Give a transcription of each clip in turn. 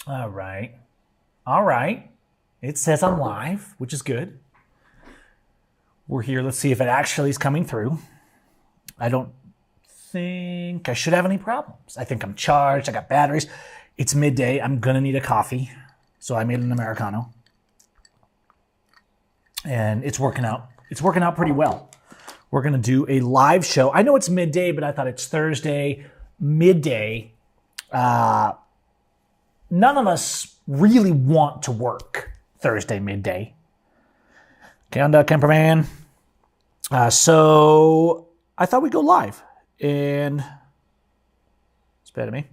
All right. All right. It says I'm live, which is good. We're here. Let's see if it actually is coming through. I don't think I should have any problems. I think I'm charged. I got batteries. It's midday. I'm going to need a coffee. So I made an Americano. And it's working out. It's working out pretty well. We're going to do a live show. I know it's midday, but I thought it's Thursday, midday. None of us really want to work Thursday midday. Canada Camperman. So I thought we'd go live. And it's better me.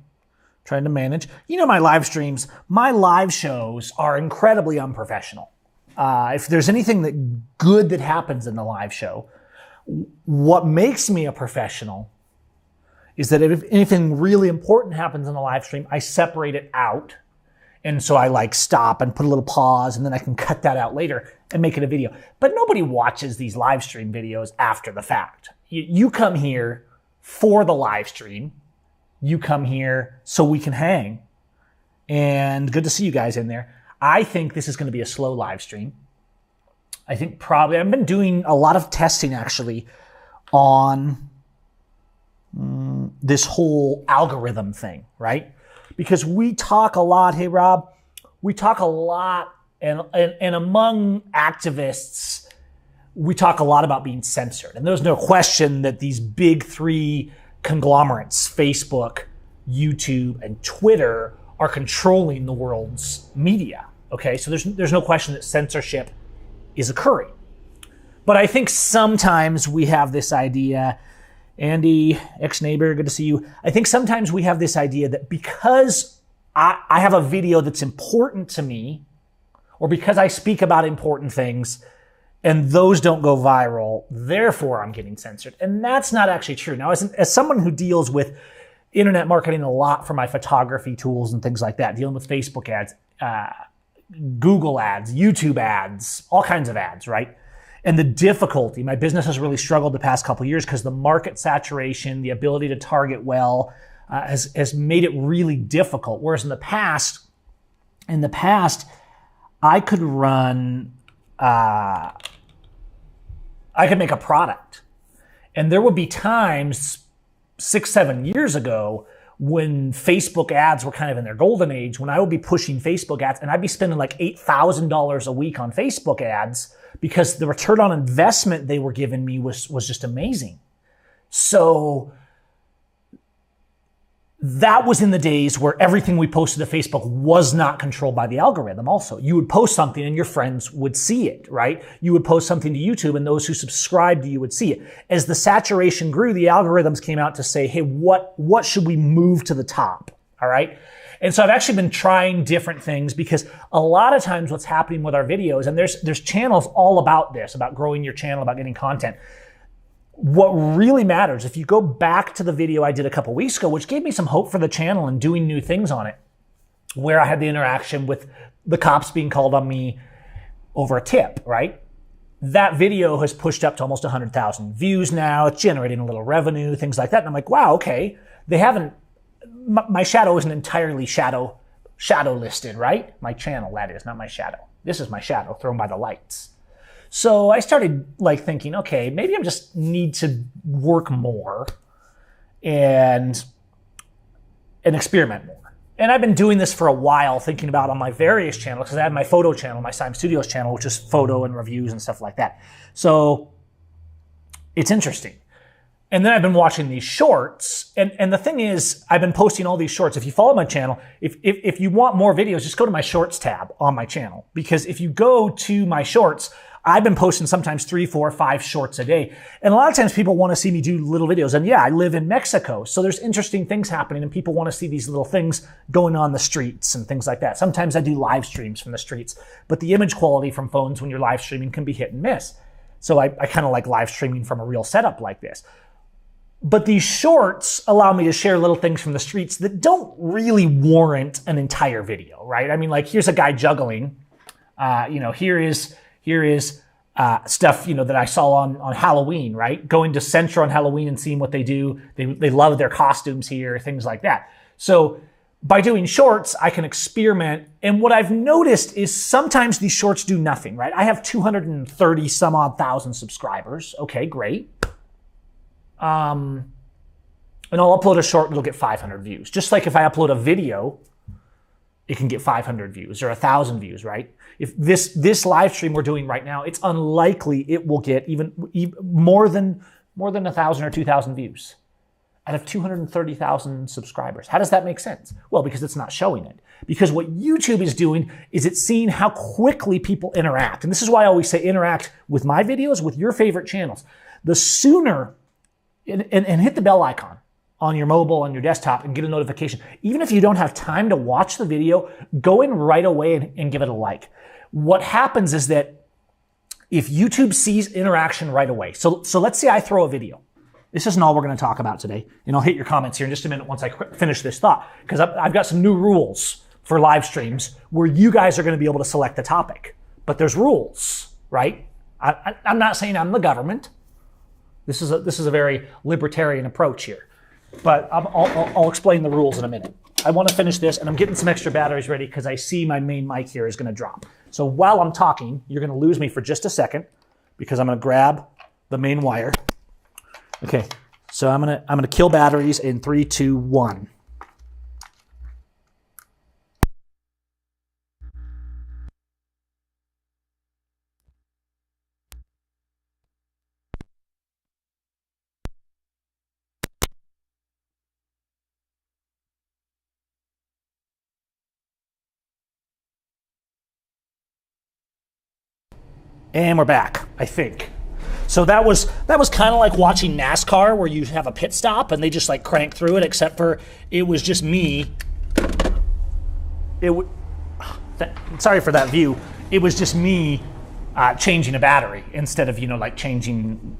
Trying to manage. You know my live streams, my live shows are incredibly unprofessional. If there's anything that good that happens in the live show, what makes me a professional is that if anything really important happens in the live stream, I separate it out. And so I stop and put a little pause, and then I can cut that out later and make it a video. But nobody watches these live stream videos after the fact. You come here for the live stream. You come here so we can hang. And good to see you guys in there. I think this is going to be a slow live stream. I think probably, I've been doing a lot of testing actually on this whole algorithm thing, right? Because we talk a lot, hey Rob, we talk a lot, and among activists, we talk a lot about being censored. And there's no question that these big three conglomerates, Facebook, YouTube, and Twitter, are controlling the world's media. Okay, so there's no question that censorship is occurring. But I think sometimes we have this idea, Andy, ex-neighbor, good to see you. I think sometimes we have this idea that because I have a video that's important to me, or because I speak about important things, and those don't go viral, therefore I'm getting censored. And that's not actually true. Now, as someone who deals with internet marketing a lot for my photography tools and things like that, dealing with Facebook ads, Google ads, YouTube ads, all kinds of ads, right? And the difficulty, my business has really struggled the past couple of years because the market saturation, the ability to target well, has made it really difficult. Whereas in the past, I could run, I could make a product. And there would be times 6-7 years ago when Facebook ads were kind of in their golden age, when I would be pushing Facebook ads and I'd be spending like $8,000 a week on Facebook ads because the return on investment they were giving me was just amazing. So that was in the days where everything we posted to Facebook was not controlled by the algorithm also. You would post something and your friends would see it, right? You would post something to YouTube and those who subscribed to you would see it. As the saturation grew, the algorithms came out to say, hey, what should we move to the top? All right. And so I've actually been trying different things because a lot of times what's happening with our videos, and there's channels all about this, about growing your channel, about getting content. What really matters, if you go back to the video I did a couple weeks ago, which gave me some hope for the channel and doing new things on it, where I had the interaction with the cops being called on me over a tip, right? That video has pushed up to almost 100,000 views now. It's generating a little revenue, things like that. And I'm like, wow, okay. They haven't, my shadow isn't entirely shadow listed, right? My channel, that is, not my shadow. This is my shadow thrown by the lights. So I started thinking, okay, maybe I just need to work more and experiment more. And I've been doing this for a while, thinking about on my various channels, because I have my photo channel, my Seim Studios channel, which is photo and reviews and stuff like that. So it's interesting. And then I've been watching these shorts. And the thing is, I've been posting all these shorts. If you follow my channel, if you want more videos, just go to my shorts tab on my channel. Because if you go to my shorts, I've been posting sometimes 3, 4, 5 shorts a day. And a lot of times people want to see me do little videos. And yeah, I live in Mexico. So there's interesting things happening and people want to see these little things going on the streets and things like that. Sometimes I do live streams from the streets, but the image quality from phones when you're live streaming can be hit and miss. So I kind of like live streaming from a real setup like this. But these shorts allow me to share little things from the streets that don't really warrant an entire video, right? I mean, like here's a guy juggling. Here is stuff, that I saw on Halloween, right? Going to Central on Halloween and seeing what they do. They love their costumes here, things like that. So By doing shorts, I can experiment. And what I've noticed is sometimes these shorts do nothing, right? I have 230 some odd thousand subscribers. Okay, great. And I'll upload a short and it'll get 500 views. Just like if I upload a video, it can get 500 views or 1,000 views, right? If this live stream we're doing right now, it's unlikely it will get even more than 1,000 or 2,000 views out of 230,000 subscribers. How does that make sense? Well, because it's not showing it. Because what YouTube is doing is it's seeing how quickly people interact. And this is why I always say interact with my videos, with your favorite channels. The sooner, and hit the bell icon on your mobile, on your desktop, and get a notification. Even if you don't have time to watch the video, go in right away and give it a like. What happens is that if YouTube sees interaction right away, so let's say I throw a video. This isn't all we're going to talk about today, and I'll hit your comments here in just a minute once I finish this thought, because I've got some new rules for live streams where you guys are going to be able to select the topic. But there's rules, right? I'm not saying I'm the government. This is a very libertarian approach here, but I'll explain the rules in a minute. I want to finish this, and I'm getting some extra batteries ready because I see my main mic here is going to drop. So while I'm talking, you're going to lose me for just a second because I'm going to grab the main wire. Okay, so I'm gonna kill batteries in 3, 2, 1. And we're back, I think. So that was kind of like watching NASCAR where you have a pit stop and they just like crank through it, except for it was just me. Sorry for that view. It was just me changing a battery instead of, like changing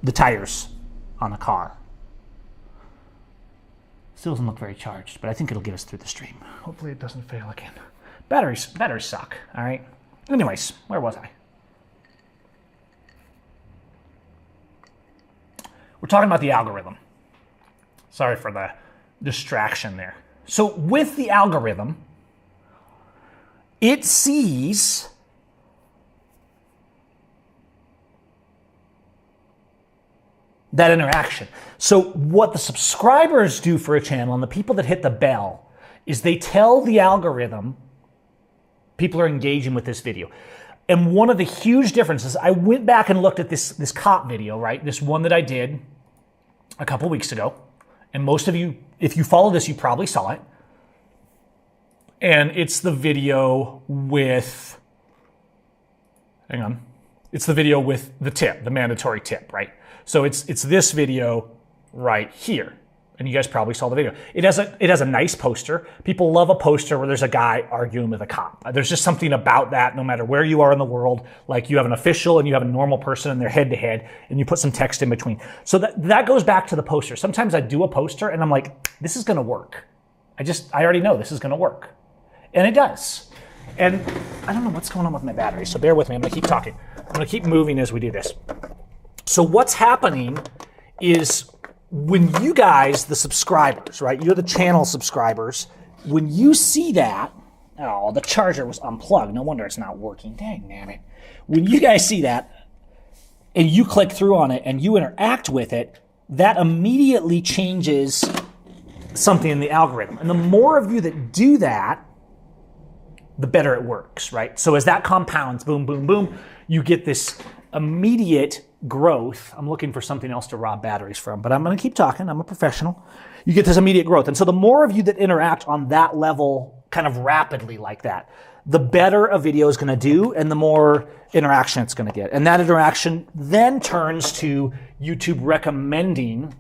the tires on the car. Still doesn't look very charged, but I think it'll get us through the stream. Hopefully it doesn't fail again. Batteries suck, all right? Anyways, where was I? We're talking about the algorithm. Sorry for the distraction there. So with the algorithm, it sees that interaction. So what the subscribers do for a channel and the people that hit the bell is they tell the algorithm people are engaging with this video. And one of the huge differences, I went back and looked at this cop video, right? This one that I did a couple weeks ago. And most of you, if you follow this, you probably saw it. And it's the video with, it's the video with the tip, the mandatory tip, right? So it's this video right here. And you guys probably saw the video. It has a nice poster. People love a poster where there's a guy arguing with a cop. There's just something about that, no matter where you are in the world. Like you have an official and you have a normal person and they're head to head, and you put some text in between. So that goes back to the poster. Sometimes I do a poster and I'm like, this is gonna work. I already know this is gonna work. And it does. And I don't know what's going on with my battery, so bear with me. I'm gonna keep talking. I'm gonna keep moving as we do this. So what's happening is, when you guys, the subscribers, right, you're the channel subscribers, when you see that, oh, the charger was unplugged. No wonder it's not working. Dang, damn it. When you guys see that and you click through on it and you interact with it, that immediately changes something in the algorithm. And the more of you that do that, the better it works, right? So as that compounds, boom, boom, boom, you get this immediate growth. I'm looking for something else to rob batteries from, but I'm going to keep talking. I'm a professional. You get this immediate growth. And so the more of you that interact on that level kind of rapidly like that, the better a video is going to do and the more interaction it's going to get. And that interaction then turns to YouTube recommending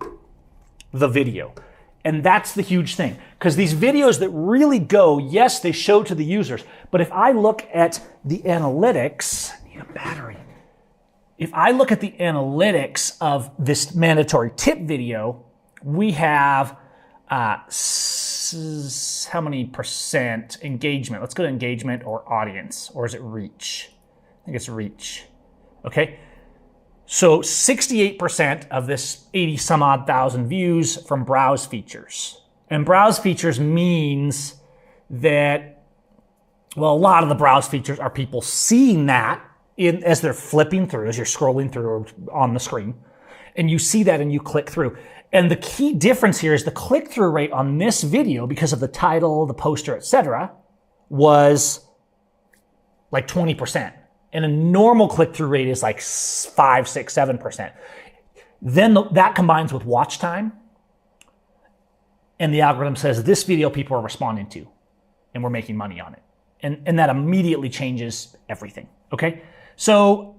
the video. And that's the huge thing. Because these videos that really go, yes, they show to the users. But if I look at the analytics, I need a battery. If I look at the analytics of this mandatory tip video, we have how many percent engagement? Let's go to engagement or audience, or is it reach? I think it's reach. Okay. So 68% of this 80 some odd thousand views from browse features. And browse features means that, well, a lot of the browse features are people seeing that as they're flipping through, as you're scrolling through on the screen. And you see that and you click through. And the key difference here is the click-through rate on this video, because of the title, the poster, etc., was like 20%. And a normal click-through rate is like 5, 6, 7%. Then that combines with watch time, and the algorithm says this video people are responding to, and we're making money on it. And that immediately changes everything, okay? So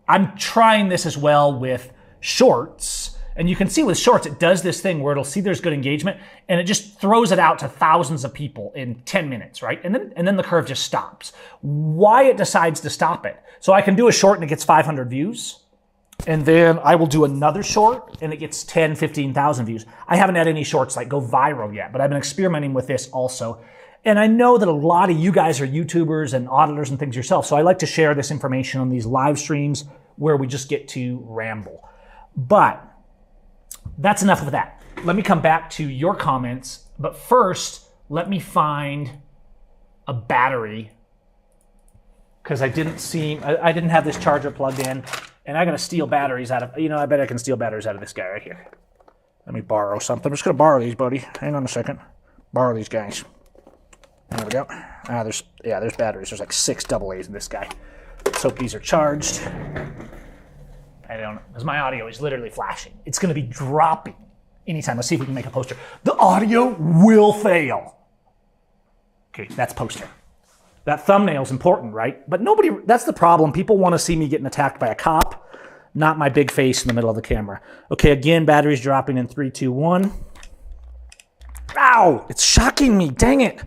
I'm trying this as well with shorts, and you can see with shorts, it does this thing where it'll see there's good engagement, and it just throws it out to thousands of people in 10 minutes, right? And then the curve just stops. Why it decides to stop it? So I can do a short and it gets 500 views, and then I will do another short and it gets 10, 15,000 views. I haven't had any shorts like go viral yet, but I've been experimenting with this also. And I know that a lot of you guys are YouTubers and auditors and things yourself, so I like to share this information on these live streams where we just get to ramble. But that's enough of that. Let me come back to your comments, but first, let me find a battery, because I didn't have this charger plugged in, and I'm gonna steal batteries out of, I bet I can steal batteries out of this guy right here. Let me borrow something. I'm just gonna borrow these, buddy. Hang on a second. Borrow these guys. There we go. There's batteries. There's like 6 AA's in this guy. Let's hope these are charged. I don't know, because my audio is literally flashing. It's going to be dropping anytime. Let's see if we can make a poster. The audio will fail. Okay, that's poster. That thumbnail's important, right? But that's the problem. People want to see me getting attacked by a cop, not my big face in the middle of the camera. Okay, again, batteries dropping in 3, 2, 1. Ow! It's shocking me. Dang it.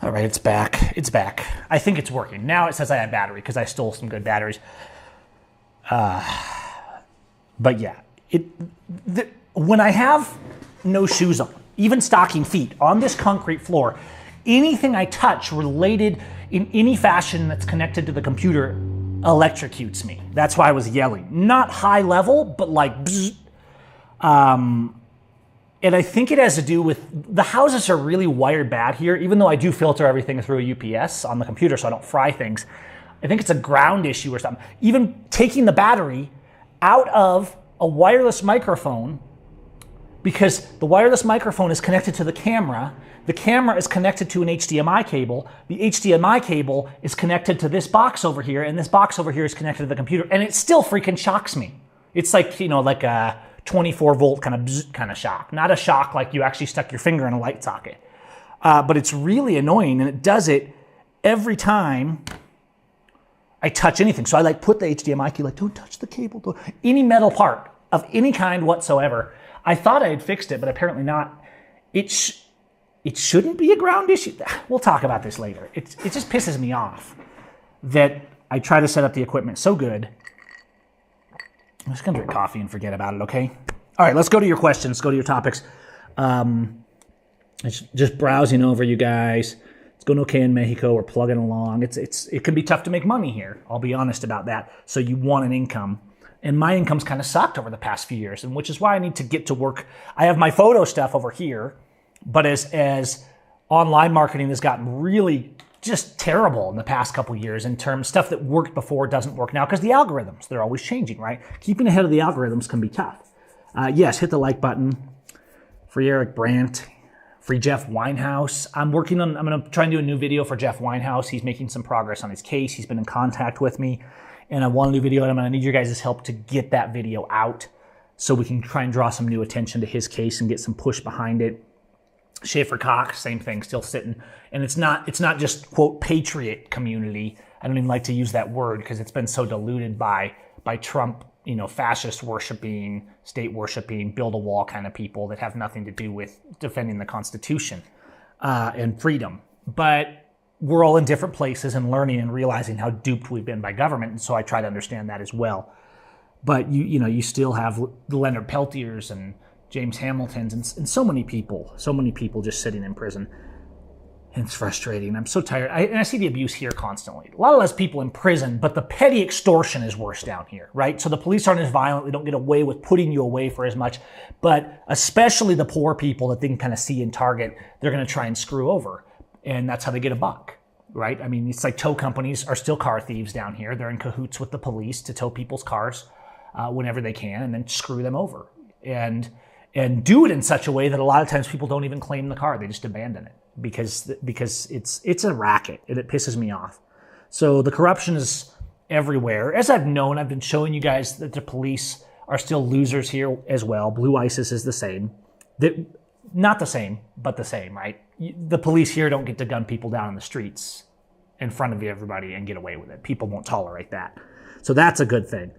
All right, it's back. It's back. I think it's working. Now it says I have battery because I stole some good batteries. But yeah, when I have no shoes on, even stocking feet on this concrete floor, anything I touch related in any fashion that's connected to the computer electrocutes me. That's why I was yelling. Not high level, but like bzz. And I think it has to do with the houses are really wired bad here, even though I do filter everything through a UPS on the computer so I don't fry things. I think it's a ground issue or something. Even taking the battery out of a wireless microphone, because the wireless microphone is connected to the camera is connected to an HDMI cable, the HDMI cable is connected to this box over here, and this box over here is connected to the computer, and it still freaking shocks me. It's like, like a 24 volt kind of shock. Not a shock like you actually stuck your finger in a light socket. But it's really annoying, and it does it every time I touch anything. So I put the HDMI key, don't touch the cable. Any metal part of any kind whatsoever. I thought I had fixed it, but apparently not. It shouldn't be a ground issue. We'll talk about this later. It just pisses me off that I try to set up the equipment so good. I'm just gonna drink coffee and forget about it, okay? All right, let's go to your questions, go to your topics. Just browsing over you guys. It's going okay in Mexico. We're plugging along. It can be tough to make money here. I'll be honest about that. So you want an income. And my income's kind of sucked over the past few years, and which is why I need to get to work. I have my photo stuff over here, but as online marketing has gotten really just terrible in the past couple of years in terms stuff that worked before doesn't work now because the algorithms, they're always changing, right? Keeping ahead of the algorithms can be tough. Yes, hit the like button. Free Eric Brandt. Free Jeff Winehouse. I'm going to try and do a new video for Jeff Winehouse. He's making some progress on his case. He's been in contact with me, and I want a new video, and I'm going to need your guys' help to get that video out so we can try and draw some new attention to his case and get some push behind it. Schaefer Cox, same thing, still sitting. And it's not just, quote, patriot community. I don't even like to use that word because it's been so diluted by Trump, fascist worshiping, state worshiping, build a wall kind of people that have nothing to do with defending the Constitution and freedom. But we're all in different places and learning and realizing how duped we've been by government. And so I try to understand that as well. But you still have the Leonard Peltiers and James Hamiltons and so many people just sitting in prison. And it's frustrating. I'm so tired. And I see the abuse here constantly. A lot less people in prison, but the petty extortion is worse down here, right? So the police aren't as violent. They don't get away with putting you away for as much. But especially the poor people that they can kind of see and target, they're going to try and screw over. And that's how they get a buck, right? I mean, it's like tow companies are still car thieves down here. They're in cahoots with the police to tow people's cars whenever they can and then screw them over. And do it in such a way that a lot of times people don't even claim the car. They just abandon it. Because it's a racket and it pisses me off. So the corruption is everywhere. As I've known, I've been showing you guys that the police are still losers here as well. Blue ISIS is the same. Not the same, but the same, right? The police here don't get to gun people down in the streets in front of everybody and get away with it. People won't tolerate that. So that's a good thing.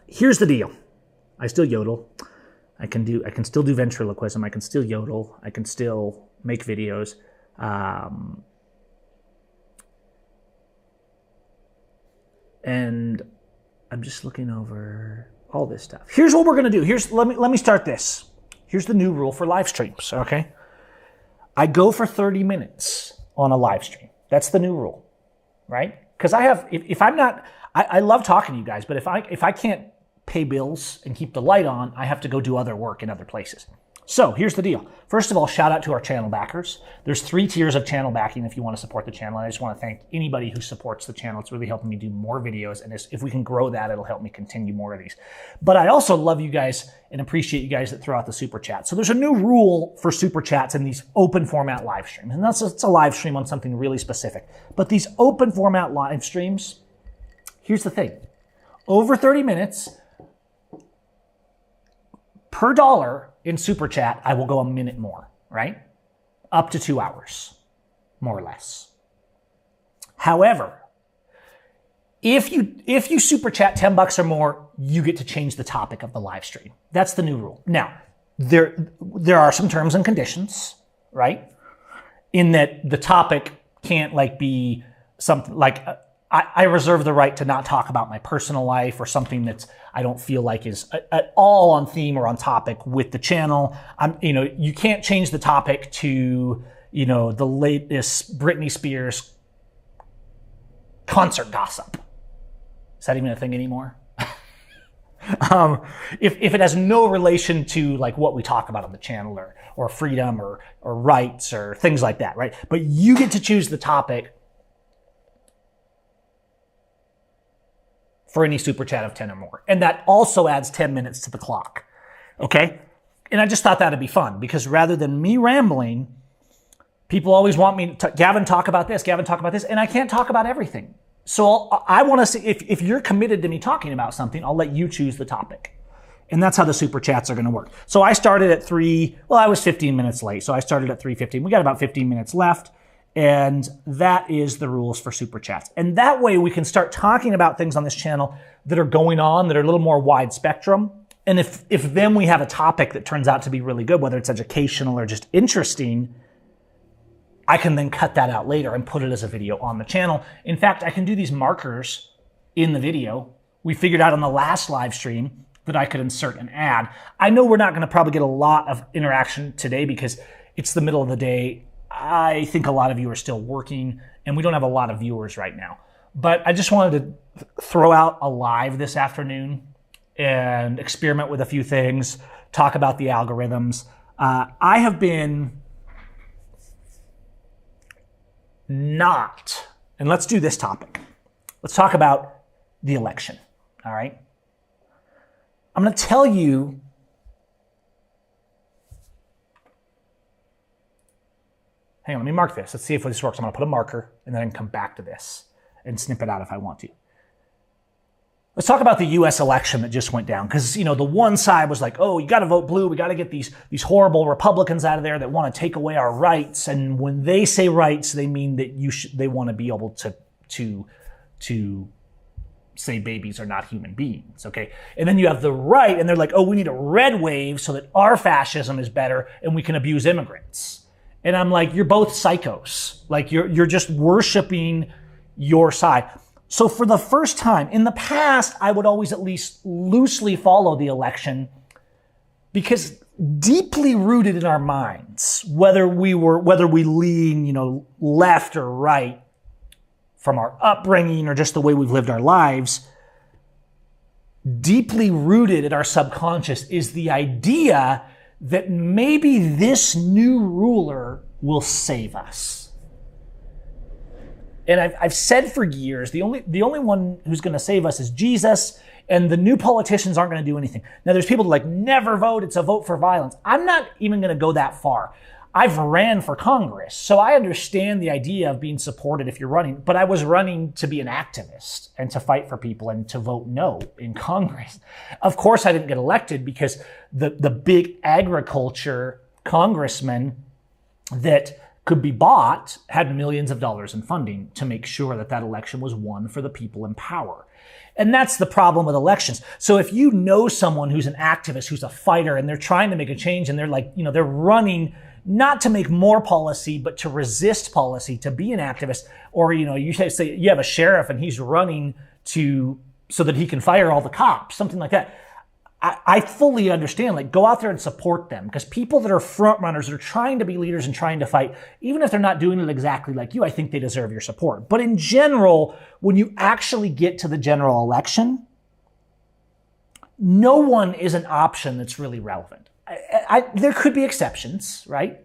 Here's the deal. I still yodel. I can still do ventriloquism. I can still yodel. I can still make videos. And I'm just looking over all this stuff. Here's what we're gonna do. Let me start this. Here's the new rule for live streams. Okay, I go for 30 minutes on a live stream. That's the new rule, right? Because if I'm not, I love talking to you guys, but if I can't pay bills and keep the light on, I have to go do other work in other places. So here's the deal. First of all, shout out to our channel backers. There's 3 tiers of channel backing if you want to support the channel. And I just want to thank anybody who supports the channel. It's really helping me do more videos. And if we can grow that, it'll help me continue more of these. But I also love you guys and appreciate you guys that throw out the super chat. So there's a new rule for super chats in these open format live streams. And it's a live stream on something really specific. But these open format live streams, here's the thing. Over 30 minutes, per dollar in super chat, I will go a minute more, right? Up to 2 hours, more or less. However, if you super chat $10 or more, you get to change the topic of the live stream. That's the new rule. Now, there are some terms and conditions, right? In that the topic can't be something like I reserve the right to not talk about my personal life or something that's I don't feel like is at all on theme or on topic with the channel. You can't change the topic to, the latest Britney Spears concert gossip. Is that even a thing anymore? If it has no relation to what we talk about on the channel or freedom or rights or things like that, right? But you get to choose the topic for any super chat of 10 or more. And that also adds 10 minutes to the clock. Okay? And I just thought that'd be fun because rather than me rambling, people always want me to, Gavin, talk about this, and I can't talk about everything. So I want to see, if you're committed to me talking about something, I'll let you choose the topic. And that's how the super chats are going to work. So I started at I was 15 minutes late. So I started at 3:15. We got about 15 minutes left. And that is the rules for super chats. And that way we can start talking about things on this channel that are going on, that are a little more wide spectrum. And if then we have a topic that turns out to be really good, whether it's educational or just interesting, I can then cut that out later and put it as a video on the channel. In fact, I can do these markers in the video. We figured out on the last live stream that I could insert an ad. I know we're not going to probably get a lot of interaction today because it's the middle of the day. I think a lot of you are still working and we don't have a lot of viewers right now. But I just wanted to throw out a live this afternoon and experiment with a few things, talk about the algorithms. I have been not, and let's do this topic. Let's talk about the election, all right? I'm going to tell you hang on, let me mark this. Let's see if this works. I'm going to put a marker, and then I can come back to this and snip it out if I want to. Let's talk about the U.S. election that just went down. Because, the one side was like, oh, you got to vote blue. We got to get these horrible Republicans out of there that want to take away our rights. And when they say rights, they mean that they want to be able to say babies are not human beings, okay? And then you have the right, and they're like, oh, we need a red wave so that our fascism is better and we can abuse immigrants. And I'm like, you're both psychos. Like you're just worshiping your side. So for the first time in the past, I would always at least loosely follow the election, because deeply rooted in our minds, whether we lean, left or right from our upbringing or just the way we've lived our lives, deeply rooted in our subconscious is the idea that maybe this new ruler will save us. And I've said for years, the only one who's going to save us is Jesus, and the new politicians aren't going to do anything. Now, there's people that never vote. It's a vote for violence. I'm not even going to go that far. I've ran for Congress, so I understand the idea of being supported if you're running, but I was running to be an activist and to fight for people and to vote no in Congress. Of course, I didn't get elected because the big agriculture congressmen that could be bought had millions of dollars in funding to make sure that election was won for the people in power. And that's the problem with elections. So if you know someone who's an activist, who's a fighter, and they're trying to make a change, and they're they're running not to make more policy, but to resist policy, to be an activist, or, you say you have a sheriff and he's running so that he can fire all the cops, something like that. I fully understand, go out there and support them, because people that are front runners, that are trying to be leaders and trying to fight, even if they're not doing it exactly like you, I think they deserve your support. But in general, when you actually get to the general election, no one is an option that's really relevant. There could be exceptions, right?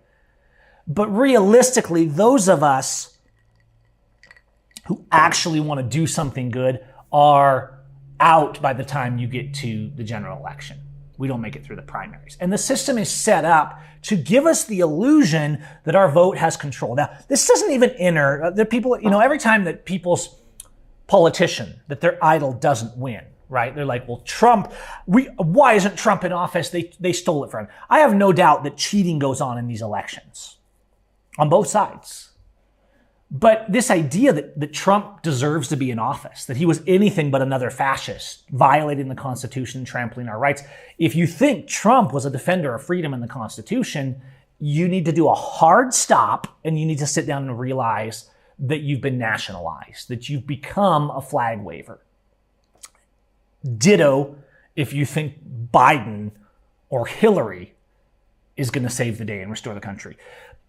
But realistically, those of us who actually want to do something good are out by the time you get to the general election. We don't make it through the primaries. And the system is set up to give us the illusion that our vote has control. Now, this doesn't even enter the people, every time that people's politician, that their idol doesn't win, right? They're like, well, Trump, why isn't Trump in office? They stole it from him. I have no doubt that cheating goes on in these elections on both sides. But this idea that Trump deserves to be in office, that he was anything but another fascist, violating the Constitution, trampling our rights. If you think Trump was a defender of freedom in the Constitution, you need to do a hard stop, and you need to sit down and realize that you've been nationalized, that you've become a flag waver. Ditto if you think Biden or Hillary is going to save the day and restore the country.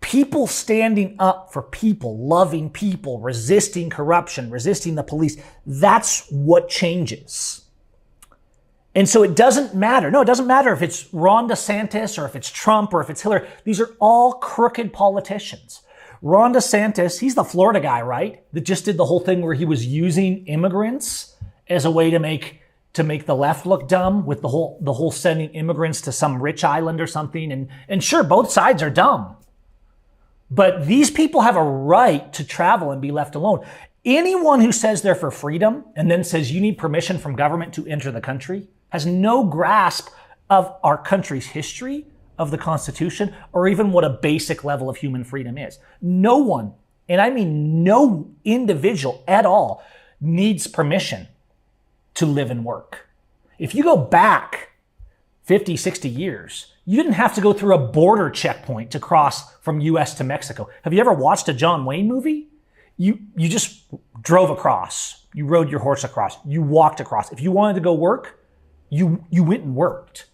People standing up for people, loving people, resisting corruption, resisting the police, that's what changes. And so it doesn't matter. No, it doesn't matter if it's Ron DeSantis or if it's Trump or if it's Hillary. These are all crooked politicians. Ron DeSantis, he's the Florida guy, right? That just did the whole thing where he was using immigrants as a way to make the left look dumb, with the whole sending immigrants to some rich island or something. And sure, both sides are dumb. But these people have a right to travel and be left alone. Anyone who says they're for freedom and then says you need permission from government to enter the country has no grasp of our country's history, of the Constitution, or even what a basic level of human freedom is. No one, and I mean no individual at all, needs permission to live and work. If you go back 50, 60 years, you didn't have to go through a border checkpoint to cross from US to Mexico. Have you ever watched a John Wayne movie? You just drove across. You rode your horse across. You walked across. If you wanted to go work, you went and worked.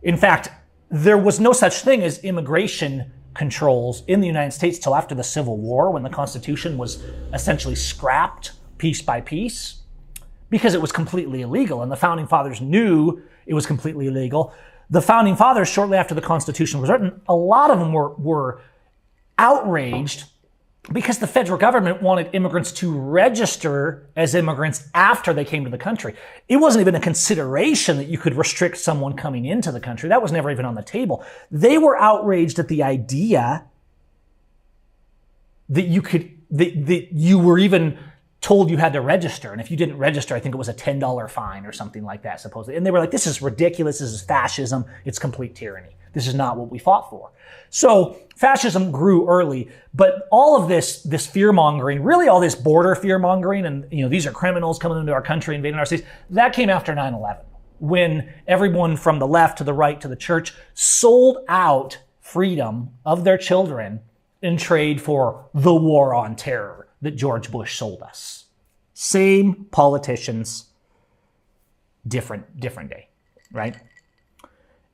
In fact, there was no such thing as immigration controls in the United States till after the Civil War, when the Constitution was essentially scrapped piece by piece, because it was completely illegal, and the Founding Fathers knew it was completely illegal. The Founding Fathers, shortly after the Constitution was written, a lot of them were outraged because the federal government wanted immigrants to register as immigrants after they came to the country. It wasn't even a consideration that you could restrict someone coming into the country. That was never even on the table. They were outraged at the idea that you were even told you had to register. And if you didn't register, I think it was a $10 fine or something like that, supposedly. And they were like, this is ridiculous. This is fascism. It's complete tyranny. This is not what we fought for. So fascism grew early, but all of this fear-mongering, really all this border fear-mongering, and these are criminals coming into our country, invading our states, that came after 9/11, when everyone from the left to the right to the church sold out freedom of their children in trade for the war on terror that George Bush sold us. Same politicians, different day, right?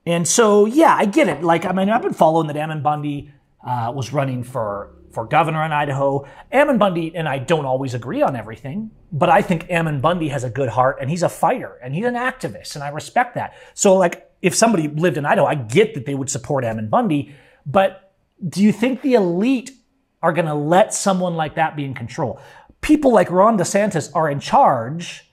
And so, yeah, I get it. Like, I mean, I've been following that Ammon Bundy was running for governor in Idaho. Ammon Bundy and I don't always agree on everything, but I think Ammon Bundy has a good heart and he's a fighter and he's an activist and I respect that. So, like, if somebody lived in Idaho, I get that they would support Ammon Bundy, but do you think the elite are going to let someone like that be in control? People like Ron DeSantis are in charge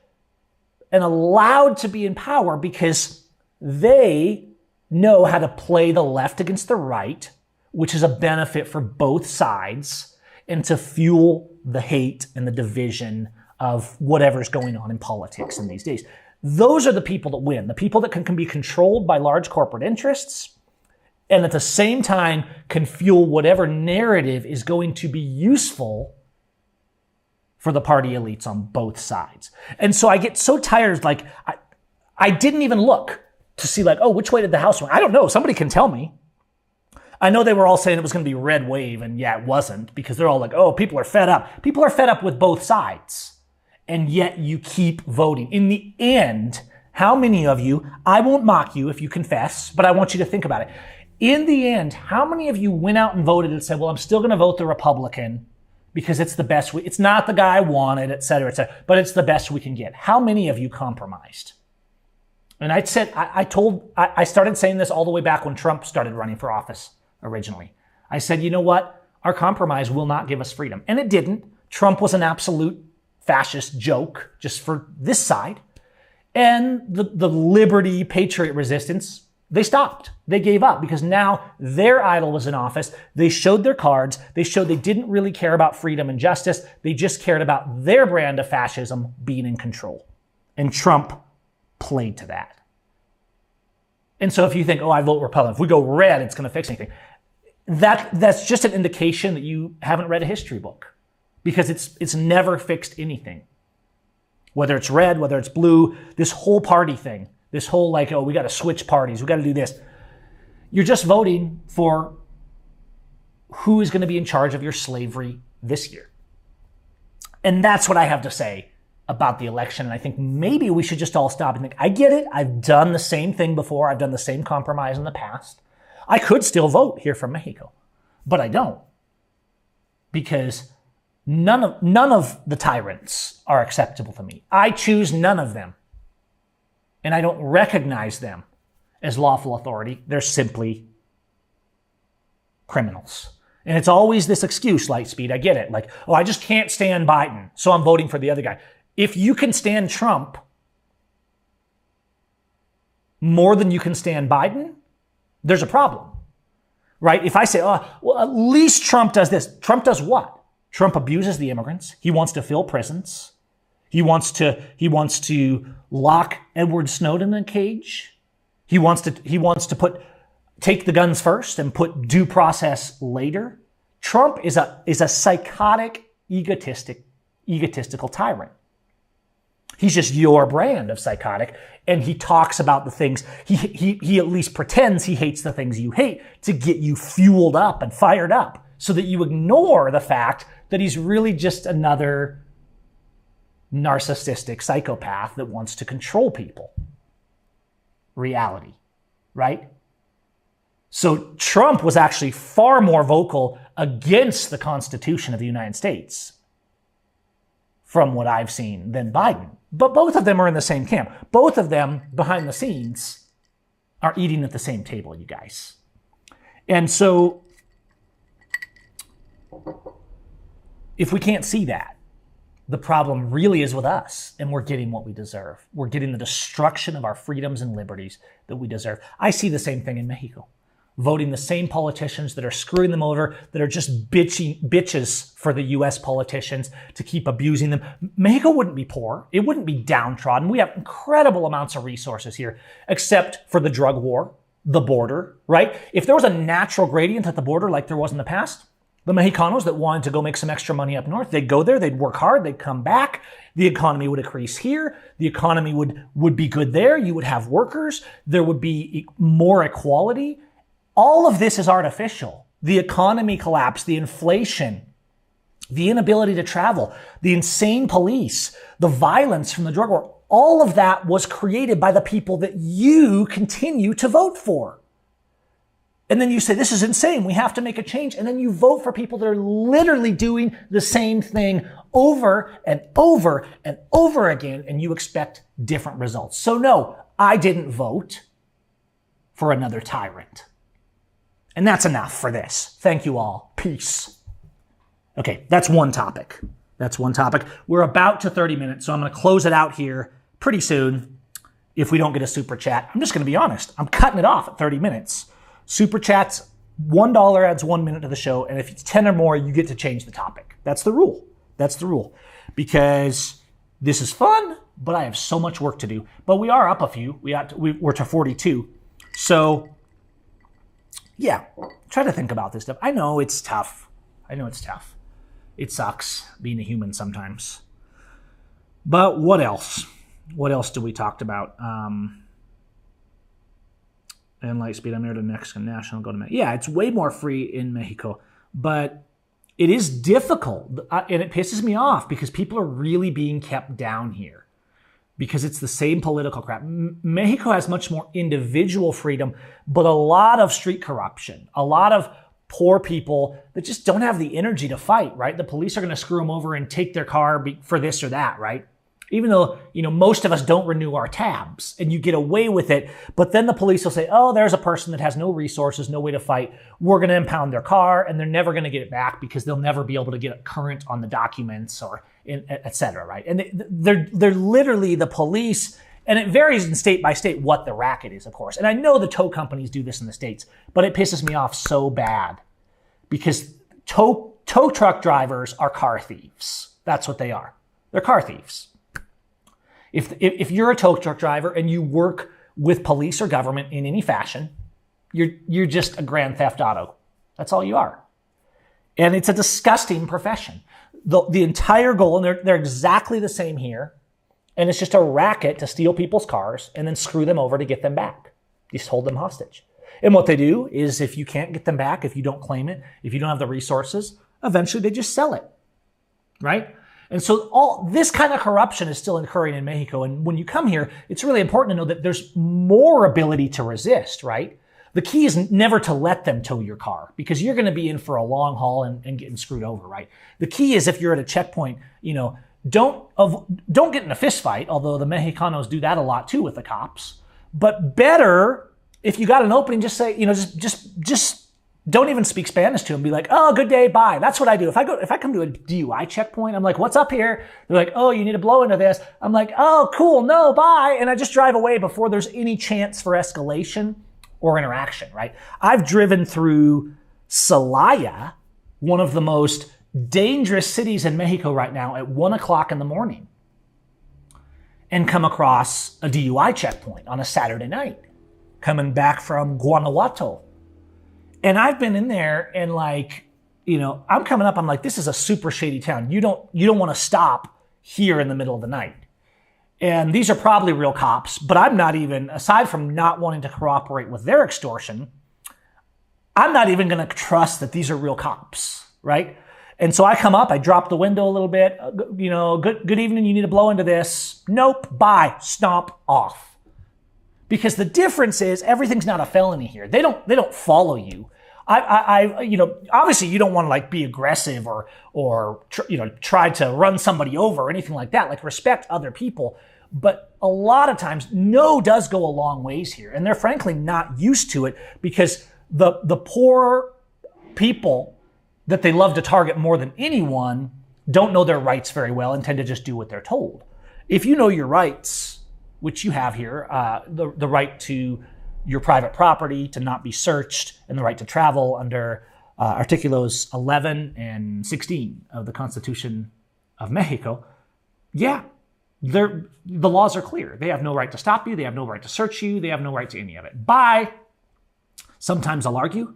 and allowed to be in power because they know how to play the left against the right, which is a benefit for both sides, and to fuel the hate and the division of whatever's going on in politics in these days. Those are the people that win, the people that can be controlled by large corporate interests and at the same time can fuel whatever narrative is going to be useful for the party elites on both sides. And so I get so tired, like, I didn't even look to see, like, oh, which way did the House win? I don't know. Somebody can tell me. I know they were all saying it was going to be red wave, and yeah, it wasn't, because they're all like, oh, people are fed up. People are fed up with both sides, and yet you keep voting. In the end, how many of you, I won't mock you if you confess, but I want you to think about it. In the end, how many of you went out and voted and said, well, I'm still going to vote the Republican because it's the best, it's not the guy I wanted, et cetera, but it's the best we can get? How many of you compromised? And I started saying this all the way back when Trump started running for office originally. I said, you know what? Our compromise will not give us freedom. And it didn't. Trump was an absolute fascist joke just for this side. And the liberty, patriot resistance, they stopped. They gave up because now their idol was in office. They showed their cards. They showed they didn't really care about freedom and justice. They just cared about their brand of fascism being in control. And Trump played to that. And so if you think, oh, I vote Republican, if we go red, it's going to fix anything. That's just an indication that you haven't read a history book, because it's never fixed anything. Whether it's red, whether it's blue, this whole party thing, this whole like, oh, we got to switch parties, we got to do this. You're just voting for who is going to be in charge of your slavery this year. And that's what I have to say about the election. And I think maybe we should just all stop and think, I get it. I've done the same thing before. I've done the same compromise in the past. I could still vote here from Mexico, but I don't, because none of the tyrants are acceptable to me. I choose none of them, and I don't recognize them as lawful authority. They're simply criminals. And it's always this excuse, Lightspeed. I get it. Like, oh, I just can't stand Biden, so I'm voting for the other guy. If you can stand Trump more than you can stand Biden, there's a problem, right? If I say, oh, well, at least Trump does this. Trump does what? Trump abuses the immigrants. He wants to fill prisons. He wants to lock Edward Snowden in a cage. He wants to take the guns first and put due process later. Trump is a psychotic, egotistical tyrant. He's just your brand of psychotic, and he talks about the things, he at least pretends he hates the things you hate to get you fueled up and fired up so that you ignore the fact that he's really just another narcissistic psychopath that wants to control people. Reality, right? So Trump was actually far more vocal against the Constitution of the United States from what I've seen than Biden. But both of them are in the same camp. Both of them, behind the scenes, are eating at the same table, you guys. And so, if we can't see that, the problem really is with us, and we're getting what we deserve. We're getting the destruction of our freedoms and liberties that we deserve. I see the same thing in Mexico. Voting the same politicians that are screwing them over, that are just bitches for the U.S. politicians to keep abusing them. Mexico wouldn't be poor. It wouldn't be downtrodden. We have incredible amounts of resources here, except for the drug war, the border, right? If there was a natural gradient at the border like there was in the past, the Mexicanos that wanted to go make some extra money up north, they'd go there, they'd work hard, they'd come back. The economy would increase here. The economy would be good there. You would have workers. There would be more equality. All of this is artificial. the economy collapse, the inflation, the inability to travel, the insane police, the violence from the drug war, all of that was created by the people that you continue to vote for. And then you say, this is insane. We have to make a change. And then you vote for people that are literally doing the same thing over and over and over again, and you expect different results. So no, I didn't vote for another tyrant. And that's enough for this. Thank you all. Peace. Okay, that's one topic. We're about to 30 minutes, so I'm going to close it out here pretty soon if we don't get a super chat. I'm just going to be honest. I'm cutting it off at 30 minutes. Super chats, $1 adds 1 minute to the show, and if it's 10 or more, you get to change the topic. That's the rule. Because this is fun, but I have so much work to do. But we are up a few. We're to 42. So, yeah, try to think about this stuff. I know it's tough. It sucks being a human sometimes. But what else? What else do we talk about? And Lightspeed, I'm here to Mexican National, go to Mexico. Yeah, it's way more free in Mexico. But it is difficult, and it pisses me off because people are really being kept down here because it's the same political crap. Mexico has much more individual freedom, but a lot of street corruption, a lot of poor people that just don't have the energy to fight, right? The police are going to screw them over and take their car for this or that, right? Even though, most of us don't renew our tabs and you get away with it. But then the police will say, oh, there's a person that has no resources, no way to fight. We're going to impound their car and they're never going to get it back because they'll never be able to get it current on the documents or et cetera, right? And they're literally the police. And it varies in state by state what the racket is, of course. And I know the tow companies do this in the States, but it pisses me off so bad because tow truck drivers are car thieves. That's what they are. They're car thieves. If you're a tow truck driver and you work with police or government in any fashion, you're just a grand theft auto. That's all you are. And it's a disgusting profession. The entire goal, and they're exactly the same here, and it's just a racket to steal people's cars and then screw them over to get them back. Just hold them hostage. And what they do is if you can't get them back, if you don't claim it, if you don't have the resources, eventually they just sell it, right? And so all this kind of corruption is still occurring in Mexico. And when you come here, it's really important to know that there's more ability to resist, right? The key is never to let them tow your car because you're going to be in for a long haul and getting screwed over, right? The key is if you're at a checkpoint, don't get in a fist fight, although the Mexicanos do that a lot too with the cops. But better, if you got an opening, just say, just don't even speak Spanish to them. Be like, oh, good day, bye. That's what I do. If I come to a DUI checkpoint, I'm like, what's up here? They're like, oh, you need to blow into this. I'm like, oh, cool, no, bye. And I just drive away before there's any chance for escalation or interaction, right? I've driven through Celaya, one of the most dangerous cities in Mexico right now, at 1 o'clock in the morning and come across a DUI checkpoint on a Saturday night coming back from Guanajuato. And I've been in there and I'm coming up, I'm like, this is a super shady town. You don't want to stop here in the middle of the night. And these are probably real cops, but I'm not even, aside from not wanting to cooperate with their extortion, I'm not even going to trust that these are real cops, right? And so I come up, I drop the window a little bit, good evening, you need to blow into this. Nope, bye, stomp off. Because the difference is everything's not a felony here. They don't follow you. Obviously you don't want to be aggressive or try to run somebody over or anything like that. Respect other people. But a lot of times no does go a long ways here. And they're frankly not used to it because the poor people that they love to target more than anyone don't know their rights very well and tend to just do what they're told. If you know your rights, which you have here, the right to your private property, to not be searched, and the right to travel under Articulos 11 and 16 of the Constitution of Mexico, yeah, the laws are clear. They have no right to stop you. They have no right to search you. They have no right to any of it. Bye. Sometimes I'll argue,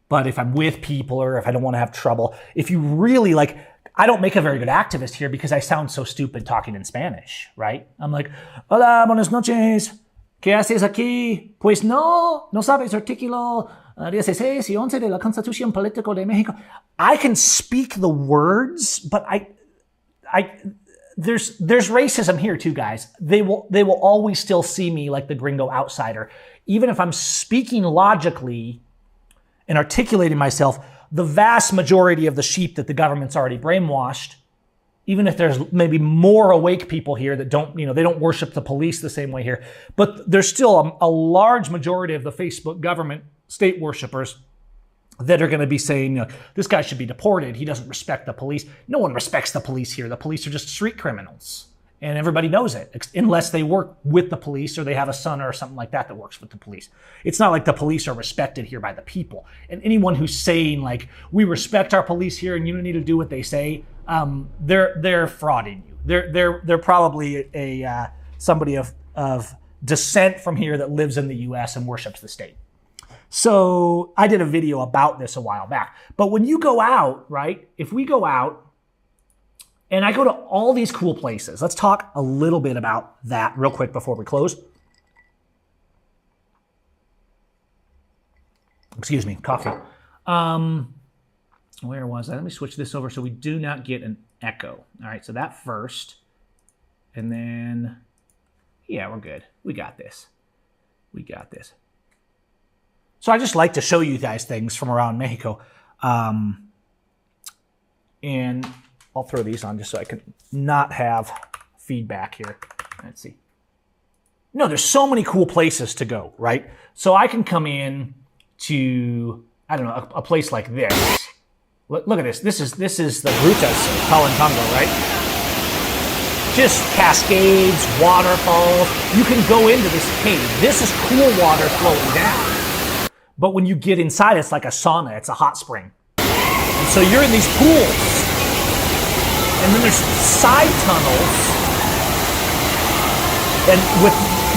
but if I'm with people or if I don't want to have trouble, if you really I don't make a very good activist here because I sound so stupid talking in Spanish, right? I'm like, hola, buenas noches. ¿Qué haces aquí? Pues no sabes artículo 16 y 11 de la Constitución Política de México. I can speak the words, but there's racism here too, guys. They will always still see me like the gringo outsider. Even if I'm speaking logically and articulating myself, the vast majority of the sheep that the government's already brainwashed, even if there's maybe more awake people here that don't, they don't worship the police the same way here, but there's still a large majority of the Facebook government state worshipers that are going to be saying, this guy should be deported. He doesn't respect the police. No one respects the police here. The police are just street criminals. And everybody knows it, unless they work with the police or they have a son or something like that works with the police. It's not like the police are respected here by the people. And anyone who's saying, like, we respect our police here and you don't need to do what they say, they're frauding you. They're probably somebody of descent from here that lives in the U.S. and worships the state. So I did a video about this a while back. But when you go out, right, if we go out and I go to all these cool places, let's talk a little bit about that real quick before we close. Excuse me, coffee. Where was I? Let me switch this over so we do not get an echo. All right, so that first. And then, yeah, we're good. We got this. We got this. So I just like to show you guys things from around Mexico. And I'll throw these on just so I can not have feedback here. Let's see. No, there's so many cool places to go, right? So I can come in to, I don't know, a place like this. Look at this. This is the Grutas Palentongo, right? Just cascades, waterfalls. You can go into this cave. This is cool water flowing down. But when you get inside, it's like a sauna. It's a hot spring. And so you're in these pools. And then there's side tunnels. And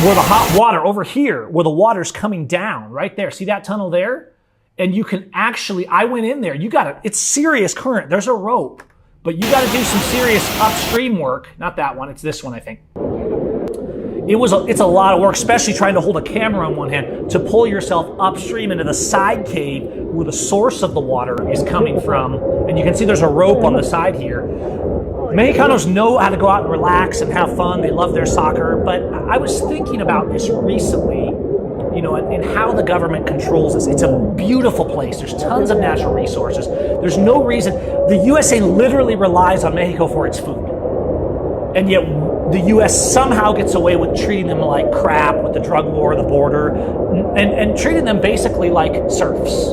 where the hot water over here, where the water's coming down, right there. See that tunnel there? And you can actually, I went in there. It's serious current. There's a rope. But you got to do some serious upstream work. Not that one. It's this one, I think. It's a lot of work, especially trying to hold a camera in one hand, to pull yourself upstream into the side cave where the source of the water is coming from. And you can see there's a rope on the side here. Mexicanos know how to go out and relax and have fun. They love their soccer. But I was thinking about this recently, and how the government controls this. It's a beautiful place. There's tons of natural resources. There's no reason. The USA literally relies on Mexico for its food. And yet the U.S. somehow gets away with treating them like crap with the drug war, the border, and treating them basically like serfs.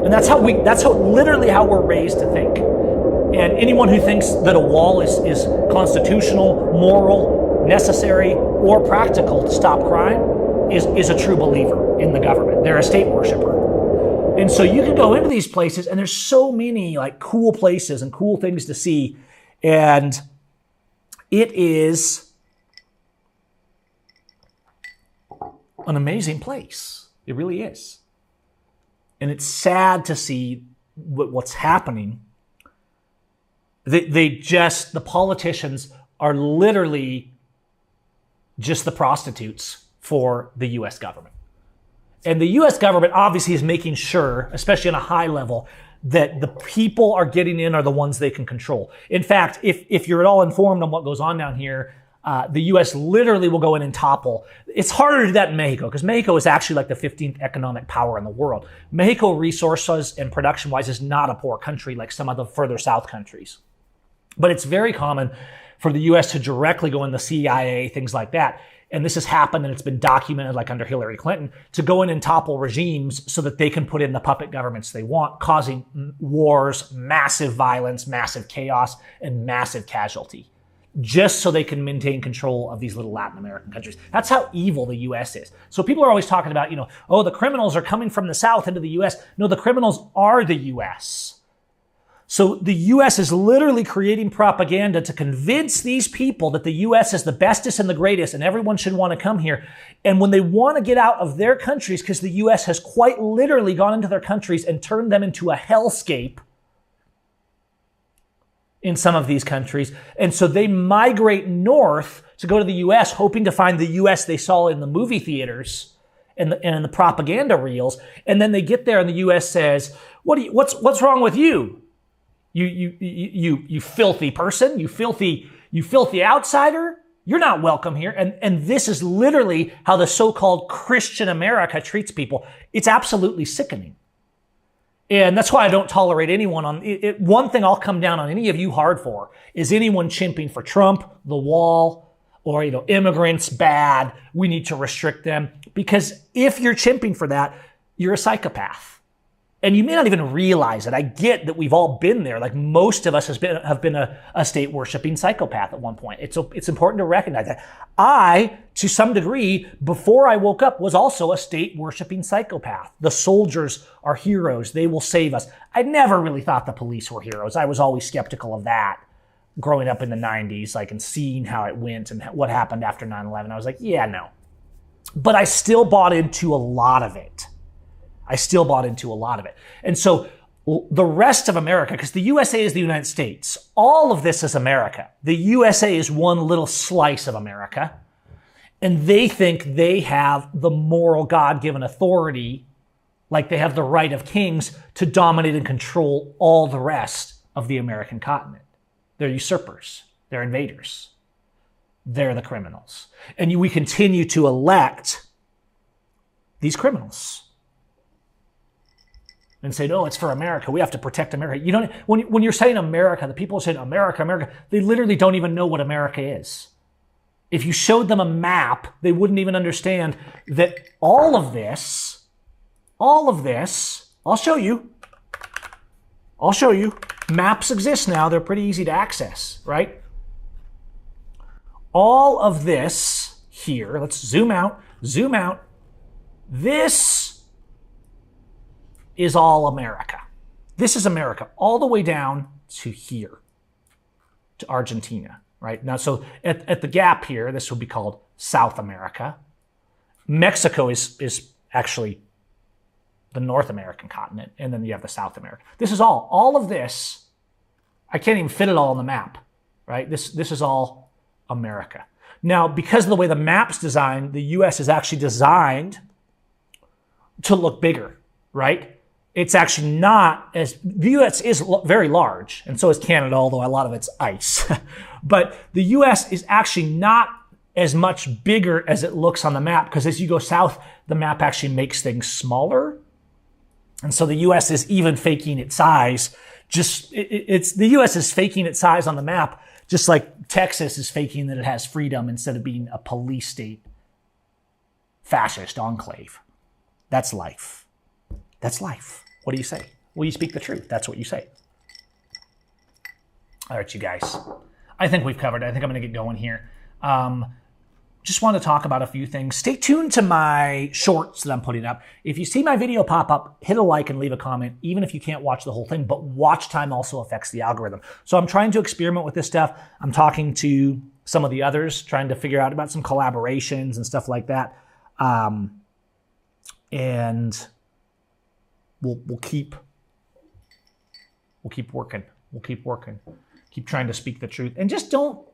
And that's literally how we're raised to think. And anyone who thinks that a wall is constitutional, moral, necessary, or practical to stop crime is a true believer in the government. They're a state worshiper. And so you can go into these places, and there's so many like cool places and cool things to see. And it is an amazing place. It really is. And it's sad to see what's happening. The politicians are literally just the prostitutes for the U.S. government. And the U.S. government obviously is making sure, especially on a high level, that the people are getting in are the ones they can control. In fact, if you're at all informed on what goes on down here, the U.S. literally will go in and topple. It's harder to do that in Mexico because Mexico is actually like the 15th economic power in the world. Mexico, resources and production-wise, is not a poor country like some of the further south countries. But it's very common for the U.S. to directly go in the CIA, things like that. And this has happened, and it's been documented, like under Hillary Clinton, to go in and topple regimes so that they can put in the puppet governments they want, causing wars, massive violence, massive chaos, and massive casualty, just so they can maintain control of these little Latin American countries. That's how evil the U.S. is. So people are always talking about, the criminals are coming from the South into the U.S. No, the criminals are the U.S. So the U.S. is literally creating propaganda to convince these people that the U.S. is the bestest and the greatest and everyone should want to come here. And when they want to get out of their countries, because the U.S. has quite literally gone into their countries and turned them into a hellscape, in some of these countries. And so they migrate north to go to the U.S., hoping to find the U.S. they saw in the movie theaters and in the propaganda reels. And then they get there and the U.S. says, what's wrong with you? You filthy person, you filthy outsider. You're not welcome here. And this is literally how the so-called Christian America treats people. It's absolutely sickening. And that's why I don't tolerate anyone on it. One thing I'll come down on any of you hard for is anyone chimping for Trump, the wall, or, immigrants bad. We need to restrict them. Because if you're chimping for that, you're a psychopath. And you may not even realize it. I get that we've all been there. Like most of us have been a state worshiping psychopath at one point. It's important to recognize that. I, to some degree, before I woke up, was also a state worshiping psychopath. The soldiers are heroes. They will save us. I never really thought the police were heroes. I was always skeptical of that growing up in the 90s, and seeing how it went and what happened after 9/11. I was like, yeah, no. But I still bought into a lot of it. And so the rest of America, because the USA is the United States, all of this is America. The USA is one little slice of America. And they think they have the moral God-given authority, like they have the right of kings, to dominate and control all the rest of the American continent. They're usurpers. They're invaders. They're the criminals. And we continue to elect these criminals. And say, no, it's for America. We have to protect America. You don't. When you're saying America, the people are saying America, America. They literally don't even know what America is. If you showed them a map, they wouldn't even understand that all of this, I'll show you. Maps exist now. They're pretty easy to access, right? All of this here, let's zoom out. This is all America. This is America, all the way down to here, to Argentina, right? Now, so at the gap here, this would be called South America. Mexico is actually the North American continent, and then you have the South America. This is all of this. I can't even fit it all on the map, right? This is all America. Now, because of the way the map's designed, the U.S. is actually designed to look bigger, right? It's actually not the U.S. is very large, and so is Canada, although a lot of it's ice. But the U.S. is actually not as much bigger as it looks on the map, because as you go south, the map actually makes things smaller. And so the U.S. is even faking its size. The U.S. is faking its size on the map, just like Texas is faking that it has freedom instead of being a police state fascist enclave. That's life. That's life. What do you say? Well, you speak the truth. That's what you say. All right, you guys. I think we've covered it. I think I'm going to get going here. Just want to talk about a few things. Stay tuned to my shorts that I'm putting up. If you see my video pop up, hit a like and leave a comment, even if you can't watch the whole thing. But watch time also affects the algorithm. So I'm trying to experiment with this stuff. I'm talking to some of the others, trying to figure out about some collaborations and stuff like that. And we'll keep working. Keep trying to speak the truth. And just don't,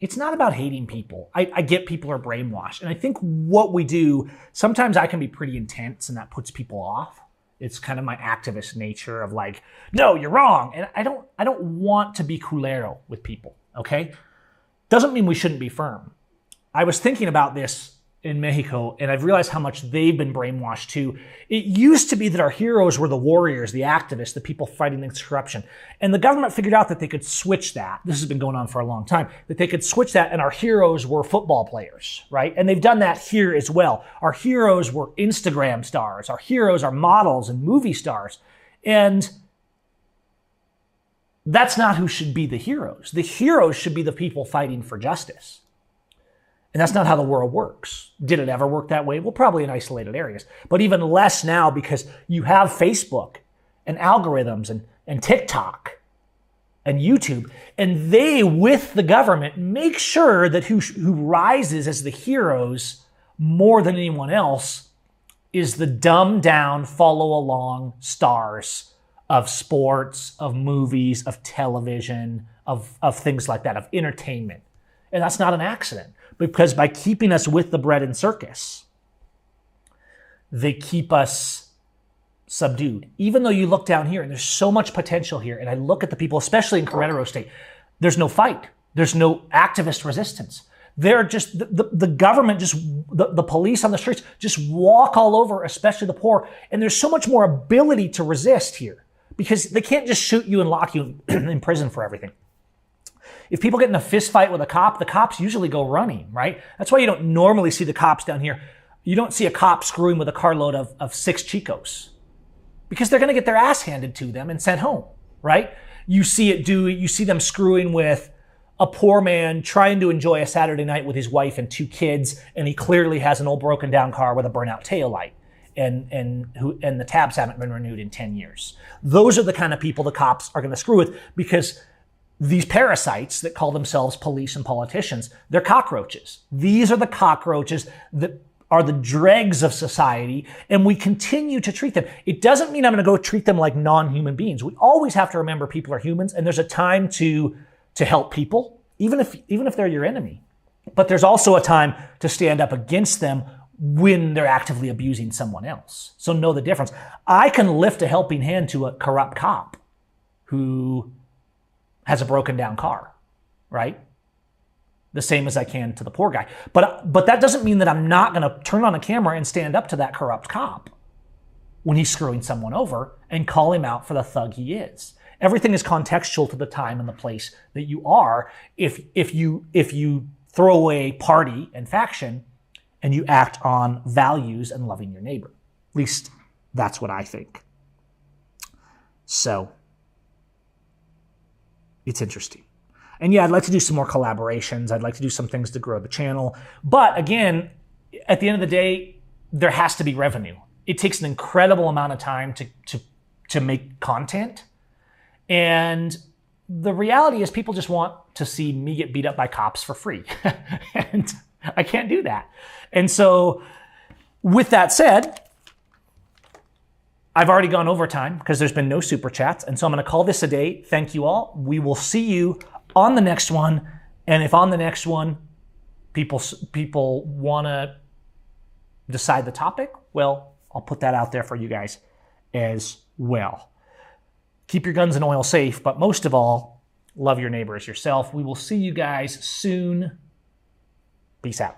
it's not about hating people. I get people are brainwashed. And I think what we do, sometimes I can be pretty intense and that puts people off. It's kind of my activist nature of like, no, you're wrong. And I don't want to be culero with people, okay? Doesn't mean we shouldn't be firm. I was thinking about this in Mexico, and I've realized how much they've been brainwashed too. It used to be that our heroes were the warriors, the activists, the people fighting against corruption. And the government figured out that they could switch that. This has been going on for a long time, that they could switch that, and our heroes were football players, right? And they've done that here as well. Our heroes were Instagram stars. Our heroes are models and movie stars. And that's not who should be the heroes. The heroes should be the people fighting for justice. And that's not how the world works. Did it ever work that way? Well, probably in isolated areas, but even less now because you have Facebook and algorithms and TikTok and YouTube, and they, with the government, make sure that who rises as the heroes more than anyone else is the dumbed down, follow along stars of sports, of movies, of television, of things like that, of entertainment. And that's not an accident, because by keeping us with the bread and circus, they keep us subdued. Even though you look down here and there's so much potential here, and I look at the people, especially in Querétaro State, there's no fight. There's no activist resistance. They're just, the government, just the police on the streets just walk all over, especially the poor. And there's so much more ability to resist here because they can't just shoot you and lock you in prison for everything. If people get in a fist fight with a cop, the cops usually go running, right? That's why you don't normally see the cops down here. You don't see a cop screwing with a carload of 6 Chicos because they're going to get their ass handed to them and sent home, right? You see them screwing with a poor man trying to enjoy a Saturday night with his wife and 2 kids, and he clearly has an old broken down car with a burnout taillight, and the tabs haven't been renewed in 10 years. Those are the kind of people the cops are going to screw with, because these parasites that call themselves police and politicians, they're cockroaches. These are the cockroaches that are the dregs of society, and we continue to treat them. It doesn't mean I'm going to go treat them like non-human beings. We always have to remember people are humans, and there's a time to help people, even if they're your enemy. But there's also a time to stand up against them when they're actively abusing someone else. So know the difference. I can lift a helping hand to a corrupt cop who has a broken down car, right? The same as I can to the poor guy. But that doesn't mean that I'm not going to turn on a camera and stand up to that corrupt cop when he's screwing someone over and call him out for the thug he is. Everything is contextual to the time and the place that you are. If you throw away party and faction and you act on values and loving your neighbor. At least that's what I think. So it's interesting. And yeah, I'd like to do some more collaborations. I'd like to do some things to grow the channel. But again, at the end of the day, there has to be revenue. It takes an incredible amount of time to make content. And the reality is people just want to see me get beat up by cops for free. And I can't do that. And so with that said, I've already gone over time because there's been no super chats. And so I'm going to call this a day. Thank you all. We will see you on the next one. And if on the next one, people want to decide the topic, well, I'll put that out there for you guys as well. Keep your guns and oil safe, but most of all, love your neighbor as yourself. We will see you guys soon. Peace out.